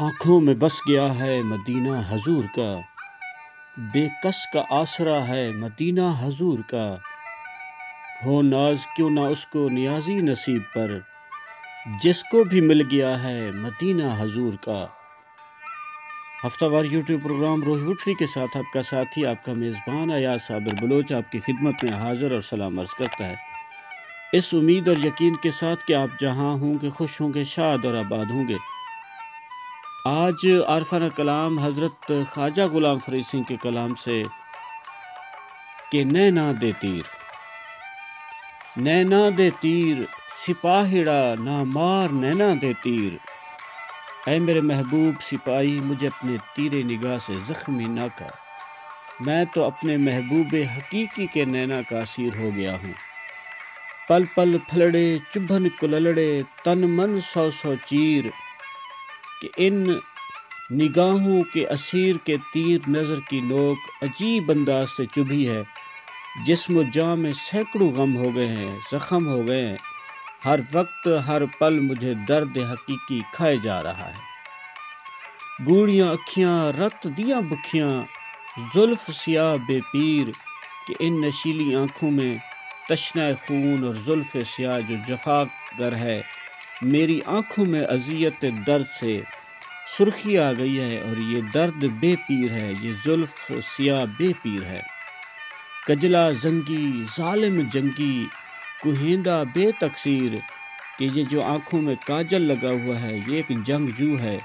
آنکھوں میں بس گیا ہے مدینہ حضور کا، بے کس کا آسرا ہے مدینہ حضور کا۔ ہو ناز کیوں نہ اس کو نیازی نصیب پر، جس کو بھی مل گیا ہے مدینہ حضور کا۔ ہفتہ وار یوٹیوب پروگرام روح وٹری کے ساتھ آپ کا ساتھی، آپ کا میزبان ایاز صابر بلوچ آپ کی خدمت میں حاضر اور سلام عرض کرتا ہے، اس امید اور یقین کے ساتھ کہ آپ جہاں ہوں گے خوش ہوں گے، شاد اور آباد ہوں گے۔ آج عارفانہ کلام حضرت خواجہ غلام فرید سنگھ کے کلام سے کہ نینا دے تیر، نینا دے تیر سپاہیڑا نہ مار نینا دے تیر۔ اے میرے محبوب سپاہی مجھے اپنے تیر نگاہ سے زخمی نہ کر، میں تو اپنے محبوب حقیقی کے نینا کا اسیر ہو گیا ہوں۔ پل پل پھلڑے چبھن کللڑے تن من سو سو چیر، کہ ان نگاہوں کے اسیر کے تیر نظر کی نوک عجیب انداز سے چبھی ہے۔ جسم و جاں میں سینکڑوں غم ہو گئے ہیں، زخم ہو گئے ہیں، ہر وقت ہر پل مجھے درد حقیقی کھائے جا رہا ہے۔ گوڑیاں اکھیاں رت دیاں بکھیاں زلف سیاہ بے پیر، کہ ان نشیلی آنکھوں میں تشنہ خون اور زلف سیاہ جو جفا گر ہے۔ میری آنکھوں میں اذیت درد سے سرخی آ گئی ہے، اور یہ درد بے پیر ہے، یہ زلف سیاہ بے پیر ہے۔ کجلا زنگی ظالم جنگی کوہیندہ بے تقصیر، کہ یہ جو آنکھوں میں کاجل لگا ہوا ہے یہ ایک جنگجو ہے،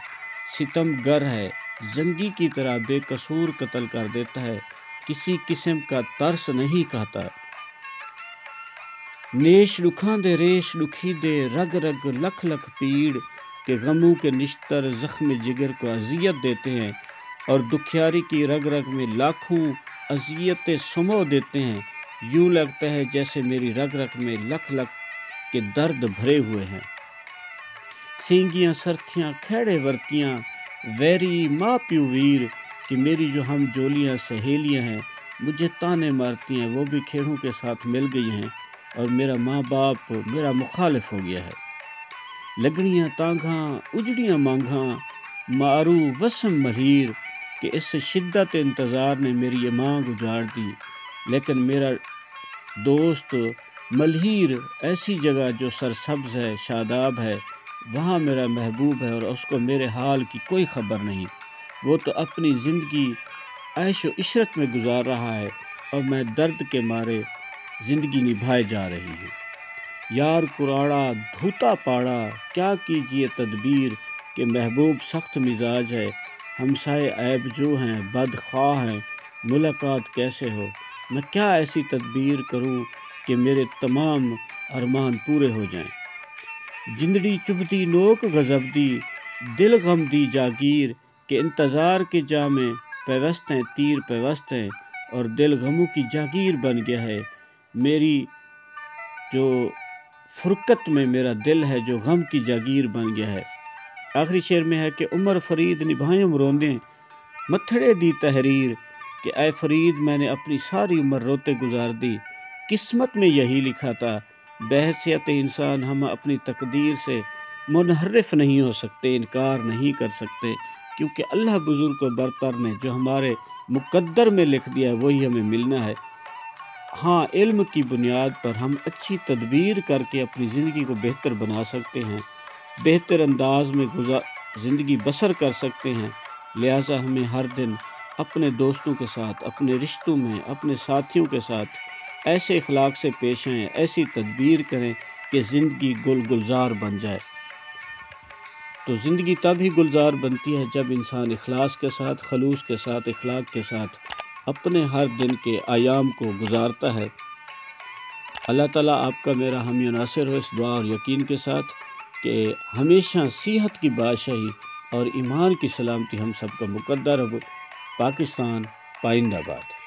ستم گر ہے، زنگی کی طرح بے قصور قتل کر دیتا ہے، کسی قسم کا ترس نہیں کھاتا۔ نیش لکھاں دے ریش لکھی دے رگ رگ لکھ لکھ پیڑ، کہ غموں کے نشتر زخم جگر کو اذیت دیتے ہیں، اور دکھیاری کی رگ رگ میں لاکھوں اذیتیں سمو دیتے ہیں۔ یوں لگتا ہے جیسے میری رگ رگ میں لکھ لکھ کے درد بھرے ہوئے ہیں۔ سینگیاں سرتھیاں کھیڑے ورتیاں ویری ماں پیو ویر، کہ میری جو ہم جولیاں سہیلیاں ہیں مجھے تانے مارتی ہیں، وہ بھی کھیڑوں کے ساتھ مل گئی ہیں، اور میرا ماں باپ میرا مخالف ہو گیا ہے۔ لگڑیاں تانگاں اجڑیاں مانگاں مارو وسم ملیر، کہ اس شدت انتظار نے میری یہ مانگ اجاڑ دی، لیکن میرا دوست ملہیر ایسی جگہ جو سرسبز ہے شاداب ہے، وہاں میرا محبوب ہے، اور اس کو میرے حال کی کوئی خبر نہیں۔ وہ تو اپنی زندگی عیش و عشرت میں گزار رہا ہے، اور میں درد کے مارے زندگی نبھائے جا رہی ہوں۔ یار کراڑا دھوتا پاڑا کیا کیجیے تدبیر، کہ محبوب سخت مزاج ہے، ہمسائے عیب جو ہیں بدخواہ ہیں، ملاقات کیسے ہو، میں کیا ایسی تدبیر کروں کہ میرے تمام ارمان پورے ہو جائیں۔ جندڑی چبھتی نوک غضب دی دل غم دی جاگیر، کہ انتظار کے جام میں پیوست ہیں تیر پیوست ہیں، اور دل غموں کی جاگیر بن گیا ہے۔ میری جو فرقت میں میرا دل ہے جو غم کی جاگیر بن گیا ہے۔ آخری شعر میں ہے کہ عمر فرید نبھائیں روندیں متھڑے دی تحریر، کہ اے فرید میں نے اپنی ساری عمر روتے گزار دی، قسمت میں یہی لکھا تھا۔ بحیثیت انسان ہم اپنی تقدیر سے منحرف نہیں ہو سکتے، انکار نہیں کر سکتے، کیونکہ اللہ بزرگ و برتر نے جو ہمارے مقدر میں لکھ دیا ہے وہی ہمیں ملنا ہے۔ ہاں، علم کی بنیاد پر ہم اچھی تدبیر کر کے اپنی زندگی کو بہتر بنا سکتے ہیں، بہتر انداز میں زندگی بسر کر سکتے ہیں۔ لہٰذا ہمیں ہر دن اپنے دوستوں کے ساتھ، اپنے رشتوں میں، اپنے ساتھیوں کے ساتھ ایسے اخلاق سے پیش آئیں، ایسی تدبیر کریں کہ زندگی گل گلزار بن جائے۔ تو زندگی تب ہی گلزار بنتی ہے جب انسان اخلاص کے ساتھ، خلوص کے ساتھ، اخلاق کے ساتھ اپنے ہر دن کے ایام کو گزارتا ہے۔ اللہ تعالیٰ آپ کا میرا حامی و ناصر ہو، اس دعا اور یقین کے ساتھ کہ ہمیشہ صحت کی بادشاہی اور ایمان کی سلامتی ہم سب کا مقدر ہو۔ پاکستان پائندہ باد۔